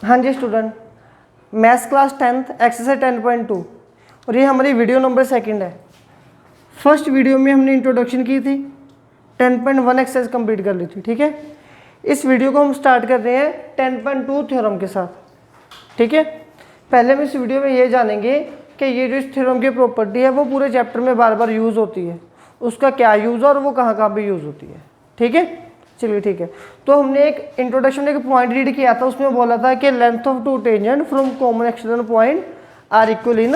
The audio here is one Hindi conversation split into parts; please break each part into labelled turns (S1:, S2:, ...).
S1: हाँ जी student, maths class 10th exercise 10.2 और ये हमारी वीडियो नंबर 2 है। फर्स्ट वीडियो में हमने इंट्रोडक्शन की थी, 10.1 एक्सरसाइज कंप्लीट कर ली थी। ठीक है, इस वीडियो को हम स्टार्ट कर रहे हैं 10.2 थ्योरम के साथ। ठीक है, पहले हम इस वीडियो में ये जानेंगे कि ये जो इस थ्योरम की प्रॉपर्टी है वो पूरे चैप्टर में बार बार यूज़ होती है, उसका क्या यूज़ है और वो कहाँ कहाँ पे यूज़ होती है। ठीक है, चलिए ठीक है। तो हमने एक इंट्रोडक्शन में एक पॉइंट रीड किया था, उसमें बोला था कि length of two tangent from common external point are equal in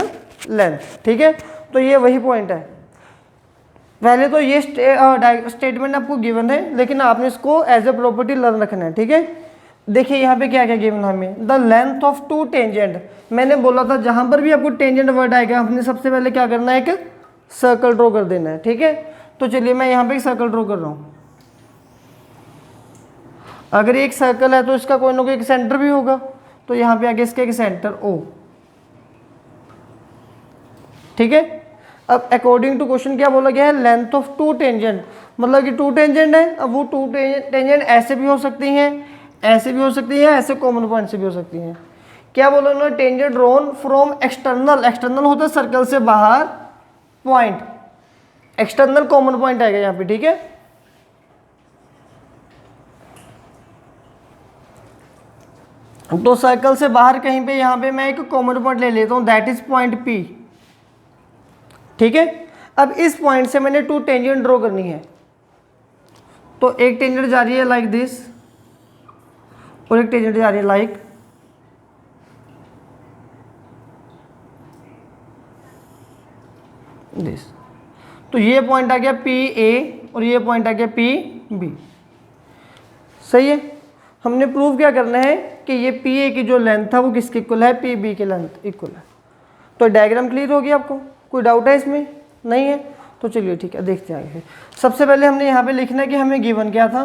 S1: length. ठीक है, तो ये वही पॉइंट है। पहले तो ये स्टेटमेंट आपको गिवन है, लेकिन आपने इसको एज ए प्रॉपर्टी लर्न रखना है। ठीक है, देखिए यहाँ पे क्या क्या गिवन है हमें, the length of two tangent. मैंने बोला था जहां पर भी आपको टेंजेंट वर्ड आएगा हमने सबसे पहले क्या करना है, एक सर्कल ड्रॉ कर देना है। ठीक है, तो चलिए मैं यहाँ पे एक सर्कल ड्रॉ कर रहा हूँ। अगर एक सर्कल है तो इसका कोई ना कोई एक सेंटर भी होगा, तो यहाँ पे आगे इसका एक सेंटर ओ। ठीक है, अब अकॉर्डिंग टू क्वेश्चन क्या बोला गया है, लेंथ ऑफ टू टेंजेंट, मतलब कि टू टेंजेंट है। अब वो टू टेंजेंट ऐसे भी हो सकती हैं, ऐसे भी हो सकती है, ऐसे कॉमन पॉइंट से भी हो सकती हैं। क्या बोला उन्होंने, tangent drawn from external, external होता है सर्कल से बाहर पॉइंट, एक्सटर्नल कॉमन पॉइंट आएगा यहाँ पे। ठीक है, तो सर्कल से बाहर कहीं पे यहाँ पे मैं एक कॉमन पॉइंट ले लेता हूँ, दैट इज पॉइंट पी। ठीक है, अब इस पॉइंट से मैंने टू टेंजेंट ड्रॉ करनी है, तो एक टेंजेंट जा रही है लाइक दिस और एक टेंजेंट जा रही है लाइक दिस। तो ये पॉइंट आ गया पी ए और ये पॉइंट आ गया पी बी। सही है, हमने प्रूव क्या करना है कि ये पी ए की जो लेंथ था वो किसके इक्वल है, पी बी के लेंथ इक्वल है। तो डायग्राम क्लियर हो गया आपको, कोई डाउट है इसमें, नहीं है? तो चलिए ठीक है, देखते हैं आगे। सबसे पहले हमने यहाँ पे लिखना है कि हमें गिवन क्या था।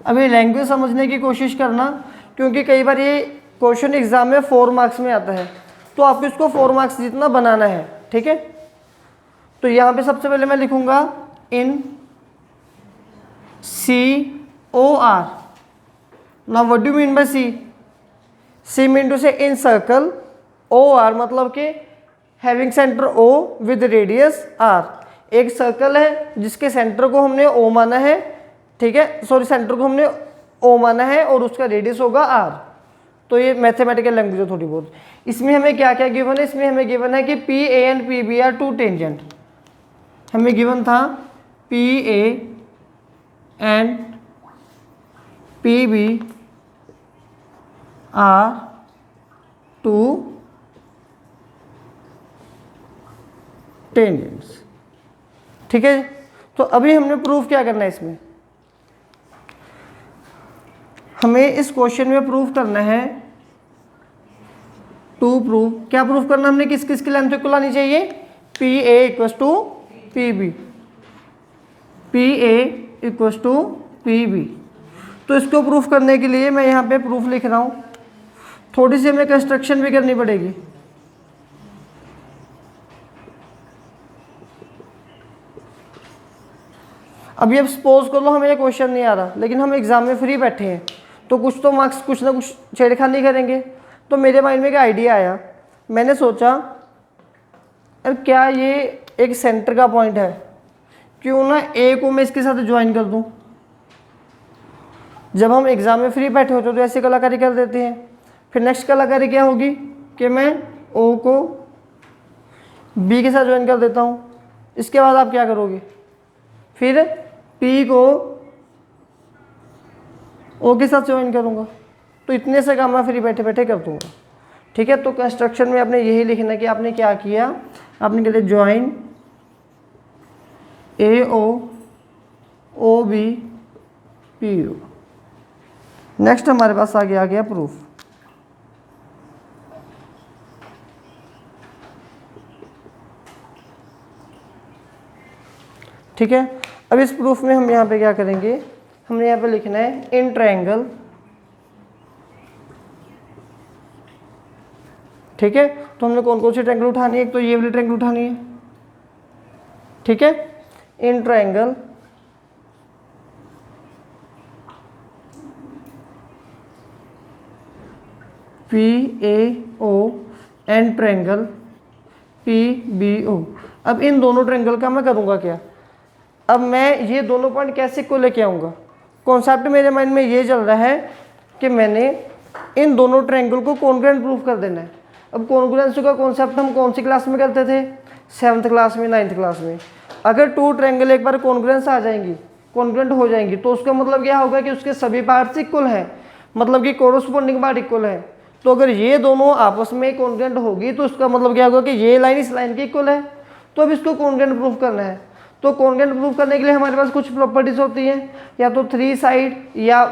S1: अभी लैंग्वेज समझने की कोशिश करना, क्योंकि कई बार ये क्वेश्चन एग्जाम में 4 मार्क्स में आता है, तो आपको इसको 4 मार्क्स जितना बनाना है। ठीक है, तो यहाँ पे सबसे पहले मैं लिखूंगा in COR। Now what do mean by C mean to say in circle, OR मतलब कि having centre O with radius R। एक सर्कल है जिसके सेंटर को हमने O माना है। ठीक है, सॉरी, सेंटर को हमने O माना है और उसका रेडियस होगा R। तो ये मैथमेटिकल लैंग्वेज है थोड़ी बहुत। इसमें हमें क्या क्या गिवन है, इसमें हमें गिवन है कि PA and PB are two tangent. हमें गिवन था PA and PB are two tangents. ठीक है, तो अभी हमने प्रूफ क्या करना है, इसमें हमें इस क्वेश्चन में प्रूफ करना है, टू प्रूफ, क्या प्रूफ करना हमने, किस किस की लेंथ इक्वल आनी चाहिए, P A equals to P B, P A equals to P B. तो इसको प्रूफ करने के लिए मैं यहाँ पे प्रूफ लिख रहा हूँ, थोड़ी सी हमें कंस्ट्रक्शन भी करनी पड़ेगी। अभी अब सपोज कर लो हमें ये क्वेश्चन नहीं आ रहा, लेकिन हम एग्जाम में फ्री बैठे हैं, तो कुछ तो मार्क्स कुछ ना कुछ छेड़खानी करेंगे। तो मेरे माइंड में एक आइडिया आया, मैंने सोचा अरे क्या ये एक सेंटर का पॉइंट है, क्यों ना ए को मैं इसके साथ ज्वाइन कर दूं। जब हम एग्जाम में फ्री बैठे होते तो ऐसी कलाकारी कर देते हैं। फिर नेक्स्ट कलाकारी क्या होगी कि मैं ओ को बी के साथ ज्वाइन कर देता हूँ। इसके बाद आप क्या करोगे, फिर पी को ओ के साथ ज्वाइन करूँगा। तो इतने से काम मैं फ्री बैठे बैठे कर दूँगा। ठीक है, तो कंस्ट्रक्शन में आपने यही लिखना कि आपने क्या किया, आपने कहते join O B P O. Next हमारे पास आगे आ गया प्रूफ। ठीक है, अब इस प्रूफ में हम यहाँ पे क्या करेंगे, हमने यहाँ पे लिखना है इन ट्रायंगल। ठीक है, तो हमने कौन कौन सी ट्रायंगल उठानी है, एक तो ये वाली ट्रायंगल उठानी है। ठीक है, in triangle PAO and triangle PBO। अब इन दोनों ट्रायंगल का मैं करूँगा क्या, अब मैं ये दोनों पॉइंट कैसे को लेके आऊँगा। कॉन्सेप्ट मेरे माइंड में ये चल रहा है कि मैंने इन दोनों ट्रायंगल को कॉन्ग्रुएंट प्रूफ कर देना है। अब कॉन्ग्रुएंस का कॉन्सेप्ट हम कौन सी क्लास में करते थे, 7th क्लास में, 9th क्लास में। अगर 2 ट्रायंगल एक बार कॉन्ग्रुएंस आ जाएंगी, कॉन्ग्रुएंट हो जाएंगी, तो उसका मतलब क्या होगा कि उसके सभी पार्ट्स इक्वल हैं, मतलब कि कोरोस्पोंडिंग पार्ट इक्वल है। तो अगर ये दोनों आपस में कॉन्ग्रुएंट होगी तो उसका मतलब क्या होगा कि ये लाइन इस लाइन की इक्वल है। तो अब इसको कॉन्ग्रुएंट प्रूफ करना है। तो कॉन्ग्रुएंट प्रूफ करने के लिए हमारे पास कुछ प्रॉपर्टीज होती हैं, या तो 3 साइड या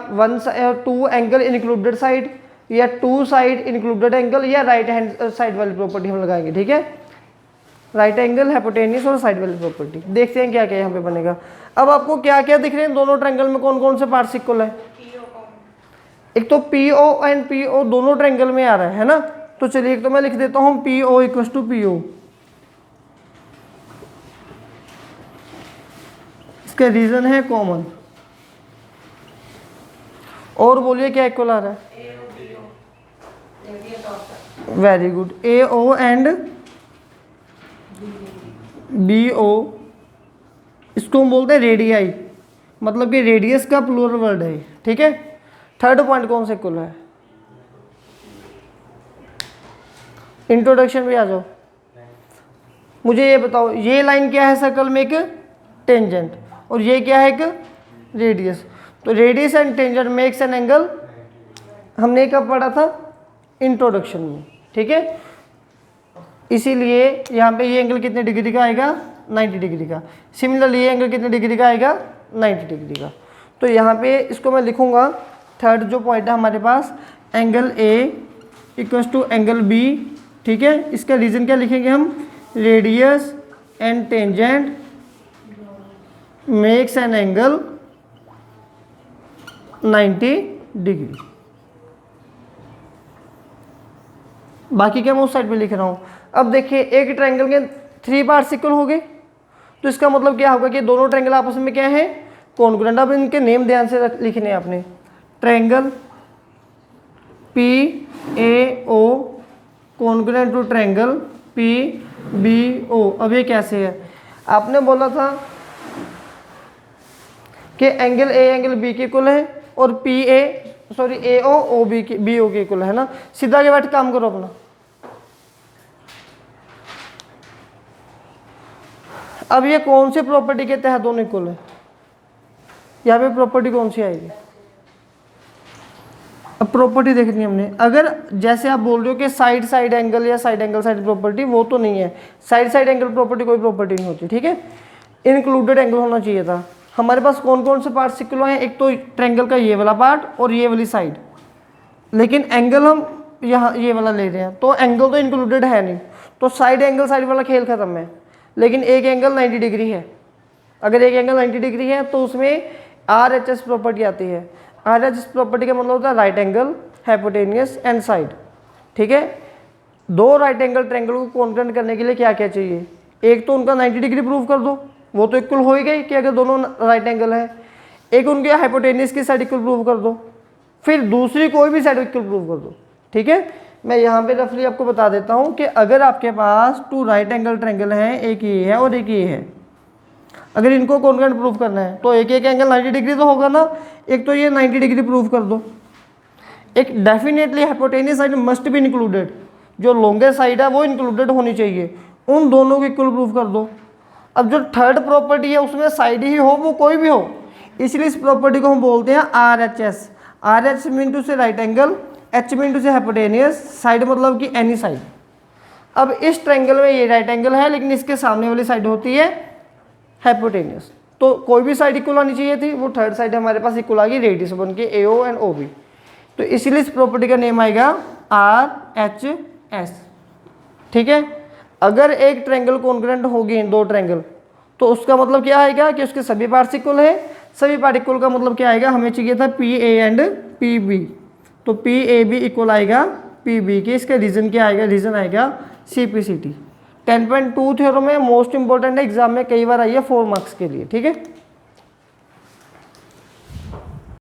S1: 2 एंगल इंक्लूडेड साइड, या 2 साइड इंक्लूडेड एंगल, या राइट हैंड साइड वाली प्रॉपर्टी हम लगाएंगे। ठीक है, राइट एंगल, हाइपोटेन्यूस और साइड वाली प्रॉपर्टी। देखते हैं क्या क्या यहाँ पे बनेगा। अब आपको क्या क्या दिख रहे हैं, दोनों ट्रायंगल में कौन कौन से पार्ट्स इक्वल है। एक तो PO एंड PO दोनों ट्रायंगल में आ रहा है ना। तो चलिए एक तो मैं लिख देता हूँ PO इक्वल टू PO, इसका रीजन है कॉमन। और बोलिए क्या इक्वल आ रहा है, very good. AO and BO, इसको हम बोलते हैं रेडियाई, मतलब कि रेडियस का प्लूरल वर्ड है। ठीक है, थर्ड पॉइंट कौन से इक्वल है, इंट्रोडक्शन में आ जाओ। मुझे ये बताओ, ये लाइन क्या है सर्कल में, एक टेंजेंट, और ये क्या है, एक रेडियस। तो radius and tangent makes an angle, हमने कब पढ़ा था, इंट्रोडक्शन में। ठीक है, इसीलिए यहाँ पे ये एंगल कितने डिग्री का आएगा, 90 डिग्री का। सिमिलरली ये एंगल कितने डिग्री का आएगा, 90 डिग्री का। तो यहाँ पे इसको मैं लिखूँगा, थर्ड जो पॉइंट है हमारे पास, angle A equals to angle B। ठीक है, इसका रीजन क्या लिखेंगे हम, radius and tangent makes an angle 90 degree. बाकी क्या मैं उस साइड पे लिख रहा हूँ। अब देखिए, एक ट्रायंगल के 3 पार्ट्स इक्वल हो गए, तो इसका मतलब क्या होगा कि दोनों ट्रायंगल आपस में क्या है, कॉन्ग्रुएंट। अब इनके नेम ध्यान से लिखने हैं आपने, triangle PAO congruent to triangle PBO। अब ये कैसे है, आपने बोला था कि एंगल A एंगल B के इक्वल है, और AO OB के BO के इक्वल है ना। सीधा के बैठ काम करो अपना। अब ये कौन सी प्रॉपर्टी के तहत दोनों इक्वल है, यहाँ पे प्रॉपर्टी कौन सी आएगी। अब प्रॉपर्टी देखनी है हमने। अगर जैसे आप बोल रहे हो कि साइड साइड एंगल या साइड एंगल साइड प्रॉपर्टी, वो तो नहीं है। साइड साइड एंगल प्रॉपर्टी कोई प्रॉपर्टी नहीं होती। ठीक है, इंक्लूडेड एंगल होना चाहिए था। हमारे पास कौन कौन से पार्ट्स इक्वल हैं, एक तो ट्रायंगल का ये वाला पार्ट और ये वाली साइड, लेकिन एंगल हम यहाँ ये वाला ले रहे हैं, तो एंगल तो इंक्लूडेड है नहीं। तो साइड एंगल साइड वाला खेल खत्म है। लेकिन एक एंगल 90 डिग्री है, अगर एक एंगल 90 डिग्री है तो उसमें RHS प्रॉपर्टी आती है। RHS प्रॉपर्टी का मतलब होता है right angle, hypotenuse and side. ठीक है, 2 राइट एंगल ट्रायंगल को कॉन्ग्रुएंट करने के लिए क्या क्या चाहिए, एक तो उनका 90 डिग्री प्रूव कर दो, वो तो इक्वल हो ही गई कि अगर दोनों राइट एंगल है। एक उनके हाइपोटेनियस की साइड इक्वल प्रूव कर दो, फिर दूसरी कोई भी साइड इक्वल प्रूव कर दो। ठीक है, मैं यहाँ पे रफली आपको बता देता हूँ कि अगर आपके पास 2 राइट एंगल ट्रायंगल हैं, एक ये है और एक ये है, अगर इनको कॉन्ग्रुएंट प्रूफ करना है तो एक एक एंगल 90 डिग्री तो होगा ना। एक तो ये 90 डिग्री प्रूफ कर दो, एक definitely hypotenuse side must be included, जो लॉन्गेस्ट साइड है वो इंक्लूडेड होनी चाहिए, उन दोनों को इक्वल प्रूफ कर दो। अब जो थर्ड प्रॉपर्टी है उसमें साइड ही हो, वो कोई भी हो, इसलिए इस प्रॉपर्टी को हम बोलते हैं RHS। RH mean to say right angle, H mean to say hypotenuse, side मतलब कि एनी साइड। अब इस ट्रायंगल में ये राइट एंगल है, लेकिन इसके सामने वाली साइड होती है हाइपोटेनियस, तो कोई भी साइड इक्वल आनी चाहिए थी, वो थर्ड साइड हमारे पास इक्वल आ गई, रेडियस बन के AO एंड OB। तो इसीलिए इस प्रॉपर्टी का नेम आएगा RHS। ठीक है, अगर एक ट्रायंगल कॉन्ग्रुएंट होगी 2 ट्रायंगल, तो उसका मतलब क्या आएगा कि उसके सभी पार्ट्स इक्वल है। सभी पार्ट इक्वल का मतलब क्या आएगा, हमें चाहिए था PA एंड PB, तो PAB इक्वल आएगा PB के। इसका रीजन क्या आएगा, रीजन आएगा CPCT। 10.2 थ्योरम में मोस्ट इंपॉर्टेंट है, एग्जाम में कई बार आई है 4 मार्क्स के लिए। ठीक है,